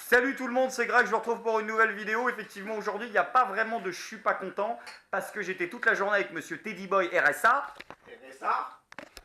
Salut tout le monde, c'est Greg, je vous retrouve pour une nouvelle vidéo. Effectivement, aujourd'hui, il n'y a pas vraiment de « je suis pas content » parce que j'étais toute la journée avec monsieur Teddy Boy RSA.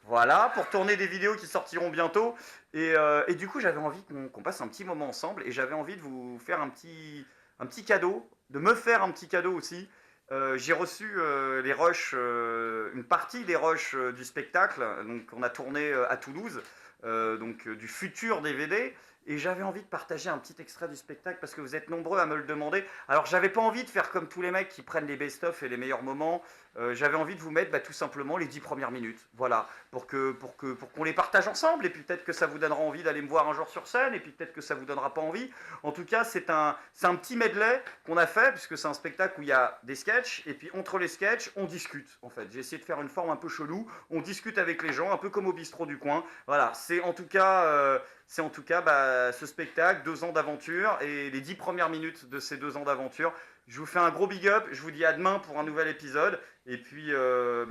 Voilà, pour tourner des vidéos qui sortiront bientôt. Et du coup, j'avais envie qu'on passe un petit moment ensemble et j'avais envie de vous faire un petit cadeau, de me faire un petit cadeau aussi. J'ai reçu les rushs, une partie des rushs du spectacle, donc on a tourné à Toulouse, du futur DVD. Et j'avais envie de partager un petit extrait du spectacle parce que vous êtes nombreux à me le demander. Alors j'avais pas envie de faire comme tous les mecs qui prennent les best-of et les meilleurs moments. J'avais envie de vous mettre tout simplement les 10 premières minutes. Voilà, pour qu'on les partage ensemble. Et puis peut-être que ça vous donnera envie d'aller me voir un jour sur scène. Et puis peut-être que ça vous donnera pas envie. En tout cas, c'est un petit medley qu'on a fait puisque c'est un spectacle où il y a des sketchs. Et puis entre les sketchs, on discute en fait. J'ai essayé de faire une forme un peu chelou. On discute avec les gens, un peu comme au bistrot du coin. Voilà, c'est en tout cas... ce spectacle, 2 ans d'aventure et les 10 premières minutes de ces 2 ans d'aventure. Je vous fais un gros big up, je vous dis à demain pour un nouvel épisode. Et puis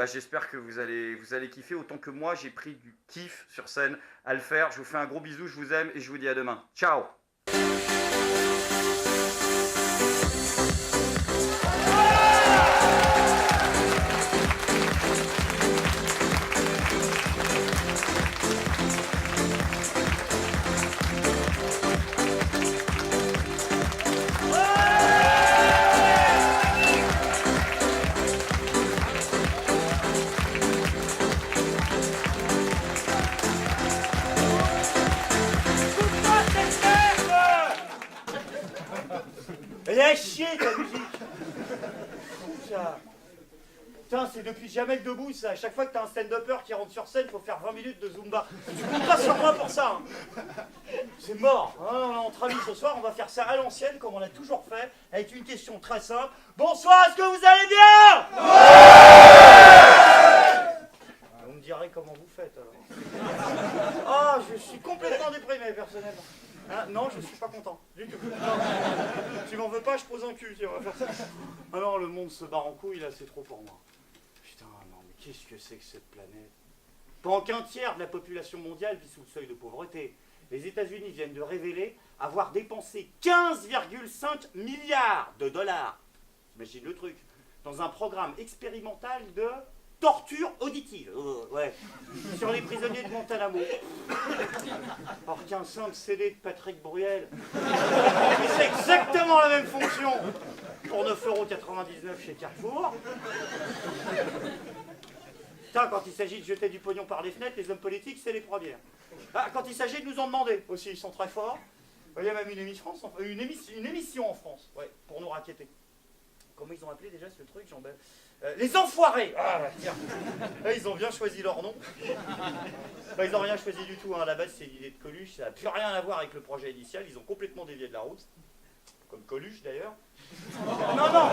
j'espère que vous allez kiffer autant que moi j'ai pris du kiff sur scène à le faire. Je vous fais un gros bisou, je vous aime et je vous dis à demain. Ciao. Elle est à chier ta musique. Putain, c'est depuis Jamel Debbouze ça. À chaque fois que t'as un stand-upper qui rentre sur scène, faut faire 20 minutes de Zumba. Tu comptes pas sur moi pour ça. Hein. C'est mort. Hein, entre amis ce soir, on va faire ça à l'ancienne, comme on l'a toujours fait, avec une question très simple. Bonsoir, est-ce que vous allez bien? Vous me direz comment vous faites alors. Ah, je suis complètement déprimé personnellement. Hein, non, je suis pas content, du tout. Non. Tu m'en veux pas, je pose un cul, tu vas faire ça. Alors le monde se barre en couille, là, c'est trop pour moi. Putain, non, mais qu'est-ce que c'est que cette planète? Pendant qu'un tiers de la population mondiale vit sous le seuil de pauvreté, les États-Unis viennent de révéler avoir dépensé 15,5 milliards de dollars, imagine le truc, dans un programme expérimental de torture auditive, ouais, sur les prisonniers de Guantanamo. Alors qu'un simple CD de Patrick Bruel, c'est exactement la même fonction pour 9,99 € chez Carrefour. Putain, quand il s'agit de jeter du pognon par les fenêtres, les hommes politiques, c'est les premières. Ah, quand il s'agit de nous en demander aussi, ils sont très forts. Il y a même une émission en France, ouais, pour nous raqueter. Comment ils ont appelé déjà ce truc, Jean-Bel? Les enfoirés. Ah, tiens. Ils ont bien choisi leur nom. Ils n'ont rien choisi du tout. Hein. À la base, c'est l'idée de Coluche. Ça n'a plus rien à voir avec le projet initial. Ils ont complètement dévié de la route. Comme Coluche, d'ailleurs. Non, non. Non,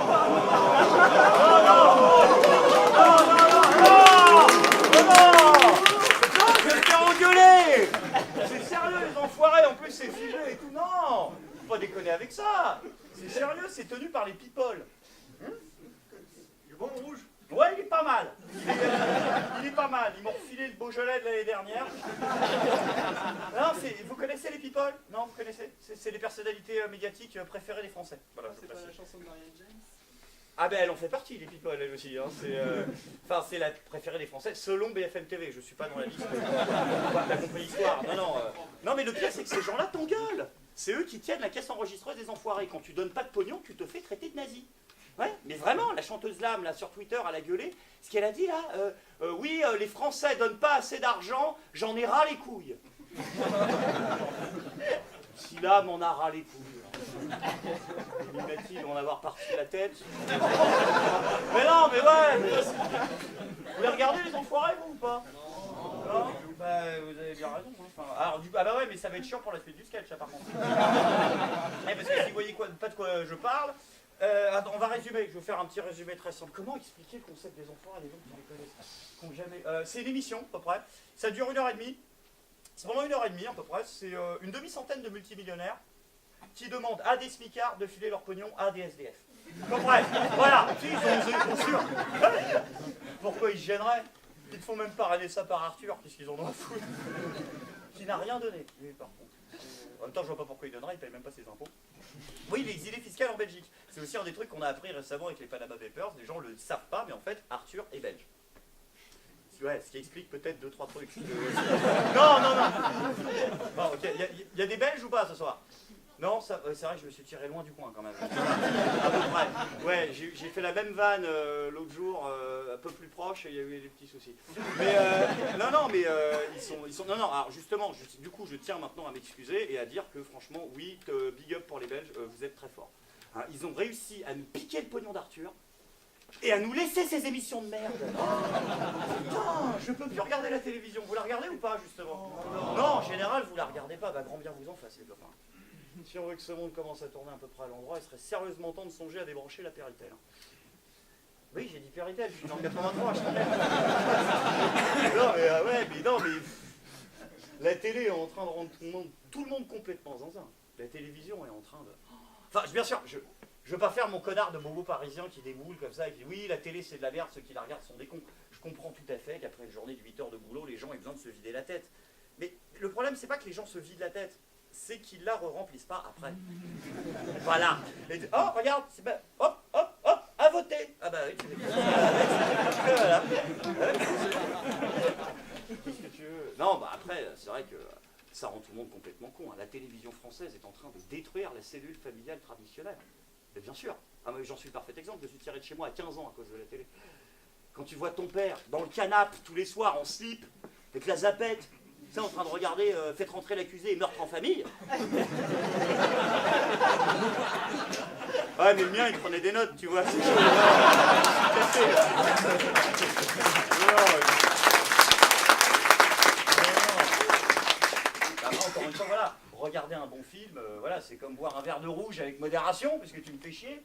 je vais me faire engueuler. C'est sérieux, les enfoirés. En plus, c'est filmé et tout. Non, faut pas déconner avec ça. C'est sérieux, c'est tenu par les people. Bon rouge. Ouais, il est pas mal. Il est pas mal. Ils m'ont refilé le Beaujolais de l'année dernière. Non, vous connaissez les people? Non, vous connaissez? C'est les personnalités médiatiques préférées des Français. Voilà, c'est pas la chanson de Marianne James? Ah ben elle en fait partie, les people, elle aussi. Hein. C'est la préférée des Français, selon BFM TV. Je suis pas dans la liste. T'as compris l'histoire. Non, mais le pire, c'est que ces gens-là t'engueulent. C'est eux qui tiennent la caisse enregistreuse des enfoirés. Quand tu donnes pas de pognon, tu te fais traiter de nazi. Ouais, mais vraiment, la chanteuse Lame, là, sur Twitter, elle a gueulé. Ce qu'elle a dit, là, oui, les Français donnent pas assez d'argent, j'en ai ras les couilles. Si Lame en a ras les couilles. Ils vont en avoir parti la tête. Mais non, mais ouais. Vous les regardez, les enfoirés, vous, ou pas? Non. Bah, vous avez bien raison. Hein. Enfin, alors, ah bah ouais, mais ça va être chiant pour la suite du sketch, ça, par contre. Parce que si vous voyez pas de quoi je parle... on va résumer, je vais vous faire un petit résumé très simple. Comment expliquer le concept des enfants à des gens qui les connaissent jamais... C'est une émission, à peu près. Ça dure 1h30. C'est pendant 1h30, à peu près. C'est une demi-centaine de multimillionnaires qui demandent à des smicards de filer leur pognon à des SDF. À peu près. Voilà. Si, ils ont osé, bien sûr. Pourquoi ils se gêneraient? Ils ne font même pas râler ça par Arthur, qu'est-ce qu'ils en ont à foutre? Qui n'a rien donné, lui, par contre. En même temps, je vois pas pourquoi il donnerait, il paye même pas ses impôts. Oui, l'exilé fiscal en Belgique. C'est aussi un des trucs qu'on a appris récemment avec les Panama Papers. Les gens le savent pas, mais en fait, Arthur est belge. Ouais, ce qui explique peut-être 2-3 trucs. Non, non, non. Bon, ok. Il y a des Belges ou pas ce soir? Non, c'est vrai que je me suis tiré loin du coin quand même. À peu près. Ouais, j'ai fait la même vanne l'autre jour, un peu plus proche, et il y a eu des petits soucis. Mais non, mais ils sont. Non, non. Alors justement, du coup, je tiens maintenant à m'excuser et à dire que franchement, oui, big up pour les Belges, vous êtes très forts. Hein, ils ont réussi à nous piquer le pognon d'Arthur. Et à nous laisser ces émissions de merde. Oh, putain, je peux plus regarder la télévision. Vous la regardez ou pas, justement? Non, en général, vous la regardez pas. Bah, grand bien vous en fasse, les copains. Si on veut que ce monde commence à tourner à peu près à l'endroit, il serait sérieusement temps de songer à débrancher la Péritel. Oui, j'ai dit Péritel, je suis dans le 83, je t'en ai. Non, mais ouais, mais non, mais... La télé est en train de rendre tout le monde complètement zinzin. La télévision est en train de... Enfin, bien sûr, je veux pas faire mon connard de bobo parisien qui déboule comme ça et qui dit oui, la télé c'est de la merde, ceux qui la regardent sont des cons. Je comprends tout à fait qu'après une journée de 8 heures de boulot, les gens aient besoin de se vider la tête. Mais le problème, c'est pas que les gens se vident la tête, c'est qu'ils la re-remplissent pas après. Voilà. Et, oh, regarde, hop, hop, hop, à voter. Ah bah oui, tu fais voilà. Qu'est-ce que tu veux? Non, bah après, c'est vrai que ça rend tout le monde complètement con. Hein. La télévision française est en train de détruire la cellule familiale traditionnelle. Mais bien sûr. Ah, j'en suis le parfait exemple. Je suis tiré de chez moi à 15 ans à cause de la télé. Quand tu vois ton père dans le canapé tous les soirs en slip, avec la zapette, tu sais, en train de regarder Faites rentrer l'accusé et Meurtre en famille. Ouais, mais le mien, il prenait des notes, tu vois. C'est chaud. Encore une fois, voilà, regarder un bon film, voilà, c'est comme boire un verre de rouge avec modération, parce que tu me fais chier.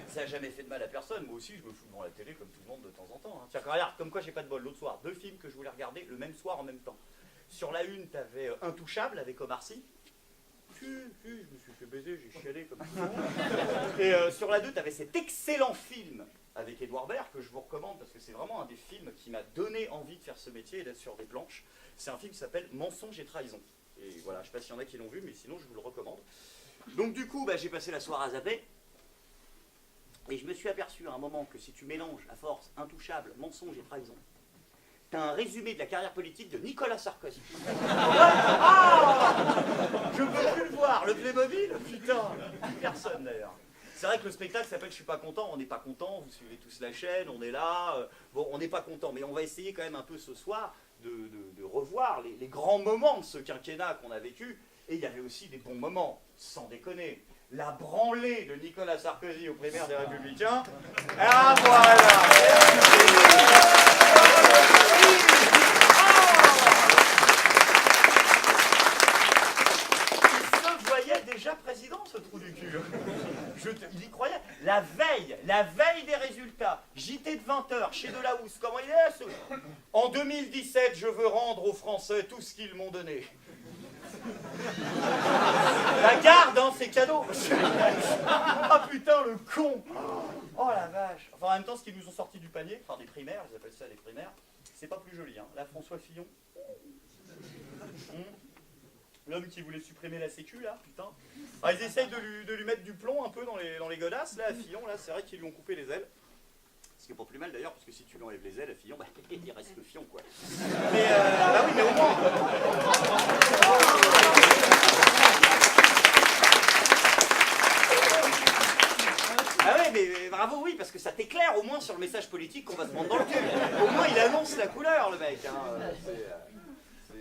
Ça n'a jamais fait de mal à personne. Moi aussi, je me fous devant la télé comme tout le monde de temps en temps. Hein. Tiens, regarde, comme quoi j'ai pas de bol. L'autre soir, 2 films que je voulais regarder le même soir en même temps. Sur la une, t'avais Intouchable avec Omar Sy. Je me suis fait baiser, j'ai chialé comme tout le monde. Et sur la 2, t'avais cet excellent film avec Edouard Baird que je vous recommande parce que c'est vraiment un des films qui m'a donné envie de faire ce métier et d'être sur des planches. C'est un film qui s'appelle Mensonge et trahison. Et voilà, je sais pas s'il y en a qui l'ont vu, mais sinon je vous le recommande. Donc du coup, bah, j'ai passé la soirée à zapper. Et je me suis aperçu à un moment que si tu mélanges à force Intouchable, Mensonge et trahison, t'as un résumé de la carrière politique de Nicolas Sarkozy. Ah, je peux plus le voir, le Playmobil, putain. Personne d'ailleurs. C'est vrai que le spectacle s'appelle Je suis pas content, on n'est pas content, vous suivez tous la chaîne, on est là, bon, on n'est pas content, mais on va essayer quand même un peu ce soir de revoir les grands moments de ce quinquennat qu'on a vécu, et il y avait aussi des bons moments, sans déconner. La branlée de Nicolas Sarkozy aux primaires des Républicains. Ah voilà. Il se voyait déjà président, ce trou du cul. Il y croyait. La veille des résultats, JT de 20h, chez Delahousse, comment il est ce... En 2017, je veux rendre aux Français tout ce qu'ils m'ont donné. La garde, hein, c'est cadeau. Ah putain, le con. Oh la vache. Enfin, en même temps, ce qu'ils nous ont sorti du panier, enfin des primaires, ils appellent ça des primaires, c'est pas plus joli. Hein. Là, François Fillon. L'homme qui voulait supprimer la sécu, là, putain. Ah, ils essayent de lui mettre du plomb un peu dans les godasses, là, à Fillon, là, c'est vrai qu'ils lui ont coupé les ailes. Ce qui est pas plus mal d'ailleurs, parce que si tu lui enlèves les ailes à Fillon, bah, il reste le Fillon, quoi. Mais, bah oui, mais au moins... Ah ouais, mais bravo, oui, parce que ça t'éclaire au moins sur le message politique qu'on va se prendre dans le cul. Au moins, il annonce la couleur, le mec. Hein.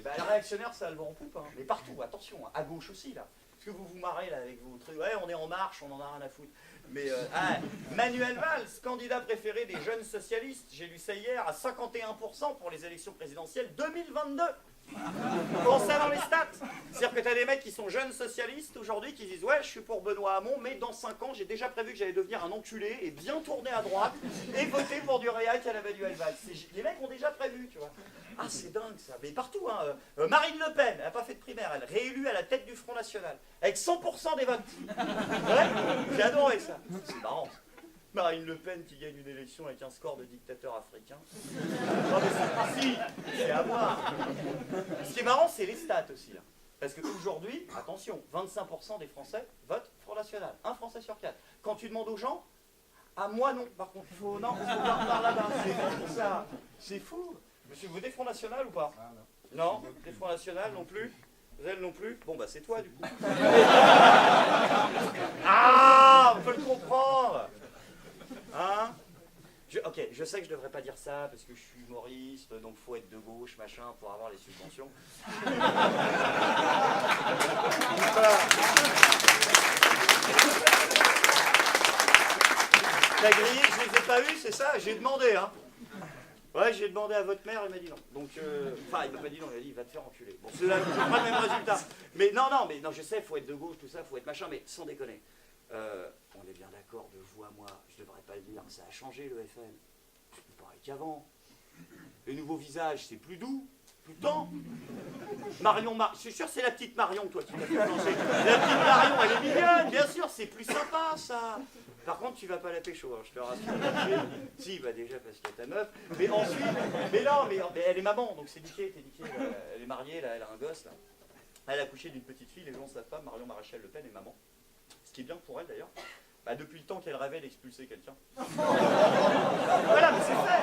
Bah, les réactionnaires, ça a le vent en poupe, hein. Mais partout, attention, à gauche aussi, là. Parce que vous vous marrez, là, avec vos trucs. Ouais, on est en marche, on en a rien à foutre. Mais, Manuel Valls, candidat préféré des jeunes socialistes, j'ai lu ça hier, à 51% pour les élections présidentielles 2022. Concernant les stats, c'est-à-dire que tu as des mecs qui sont jeunes socialistes aujourd'hui qui disent ouais je suis pour Benoît Hamon mais dans 5 ans j'ai déjà prévu que j'allais devenir un enculé et bien tourner à droite et voter pour du réac à la Manuel Valls. Les mecs ont déjà prévu, tu vois. Ah c'est dingue ça, mais partout hein. Marine Le Pen, elle n'a pas fait de primaire, elle est réélue à la tête du Front National avec 100% des votes. Ouais, j'ai adoré ça. C'est marrant. Marine Le Pen qui gagne une élection avec un score de dictateur africain. Non mais si, c'est à voir. Ce qui est marrant, c'est les stats aussi. Là. Parce qu'aujourd'hui, attention, 25% des Français votent Front National. Un Français sur 4. Quand tu demandes aux gens, à moi non, par contre, il faut voir par là-bas. C'est fou ça. C'est fou. Monsieur, vous votez Front National ou pas? Non, les Front National non plus? Elle non plus? Bon bah c'est toi du coup. Ah, on peut le comprendre. Hein? Ok, je sais que je devrais pas dire ça parce que je suis humoriste, donc faut être de gauche, machin, pour avoir les subventions. Voilà. La grille, je les ai pas eues, c'est ça? J'ai demandé, hein. Ouais, j'ai demandé à votre mère, il m'a dit non. Donc, enfin, il m'a pas dit non, il m'a dit il va te faire enculer. Bon, c'est pas le même résultat. Mais non, je sais, faut être de gauche, tout ça, faut être machin, mais sans déconner. On est bien d'accord, de vous à moi, je devrais pas le dire, ça a changé le FN. C'est plus pareil qu'avant. Les nouveaux visages, c'est plus doux, plus tendre. Je suis sûr que c'est la petite Marion, toi, qui m'a fait penser. La petite Marion, elle est mignonne, bien sûr, c'est plus sympa, ça. Par contre, tu vas pas la pécho, hein, je te rassure. Si, bah déjà parce qu'il y a ta meuf. Mais ensuite, mais elle est maman, donc c'est niqué, t'es niqué. Elle est mariée, là, elle a un gosse, là. Elle a accouché d'une petite fille, les gens savent pas, Marion Maréchal Le Pen est maman. Ce qui est bien pour elle, d'ailleurs. Bah, depuis le temps qu'elle rêvait d'expulser quelqu'un. Voilà, mais c'est fait.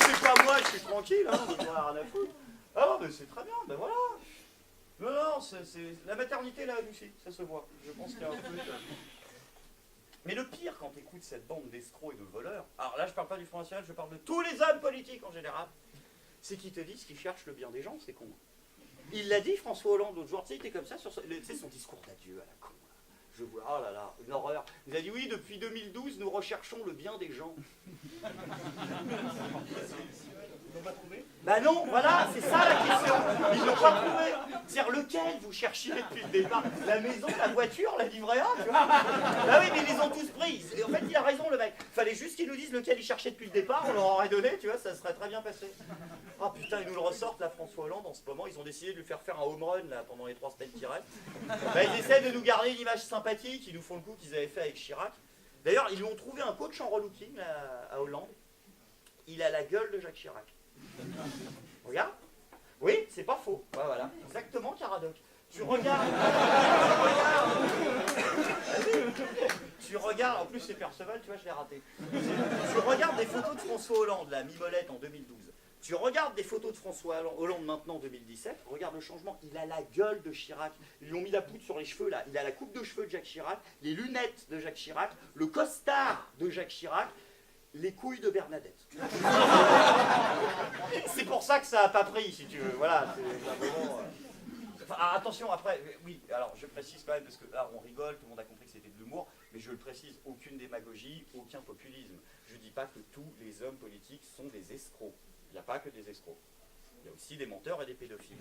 C'est pas moi, je suis tranquille, hein, je n'en ai rien à foutre. Ah non, mais c'est très bien, ben voilà. Non, la maternité l'a adouci, ça se voit. Je pense qu'il y a un truc. Mais le pire quand tu écoutes cette bande d'escrocs et de voleurs, alors là je parle pas du Front National, je parle de tous les hommes politiques en général, c'est qu'ils te disent qu'ils cherchent le bien des gens, c'est con. Il l'a dit François Hollande l'autre jour, tu sais, il était comme ça, sur son discours d'adieu à la con. Je vois, oh là là, une horreur. Il a dit oui, depuis 2012, nous recherchons le bien des gens. Ils l'ont pas trouvé? Bah non, voilà, c'est ça la question. Ils l'ont pas trouvé. C'est-à-dire lequel vous cherchiez depuis le départ? La maison, la voiture, la livret A, tu vois? Bah oui, mais ils les ont tous pris. Et en fait, il a raison, le mec. Fallait juste qu'ils nous disent lequel ils cherchaient depuis le départ, on leur aurait donné, tu vois, ça serait très bien passé. Oh putain, ils nous le ressortent, là, François Hollande, en ce moment. Ils ont décidé de lui faire un home run, là, pendant les 3 semaines qui restent. Bah, ils essaient de nous garder une image sympathique, ils nous font le coup qu'ils avaient fait avec Chirac. D'ailleurs, ils lui ont trouvé un coach en relooking, là, à Hollande. Il a la gueule de Jacques Chirac. Regarde. Oui, c'est pas faux. Ouais, voilà. Exactement, Caradoc. Tu regardes. Tu regardes. En plus, c'est Perceval, tu vois, je l'ai raté. Tu regardes des photos de François Hollande, la Mimolette en 2012. Tu regardes des photos de François Hollande maintenant en 2017. Regarde le changement. Il a la gueule de Chirac. Ils lui ont mis la poudre sur les cheveux, là. Il a la coupe de cheveux de Jacques Chirac, les lunettes de Jacques Chirac, le costard de Jacques Chirac. Les couilles de Bernadette. C'est pour ça que ça n'a pas pris, si tu veux. Voilà, c'est vraiment... Enfin, attention, après, oui, alors je précise quand même, parce que là, on rigole, tout le monde a compris que c'était de l'humour, mais je le précise, aucune démagogie, aucun populisme. Je ne dis pas que tous les hommes politiques sont des escrocs. Il n'y a pas que des escrocs. Il y a aussi des menteurs et des pédophiles.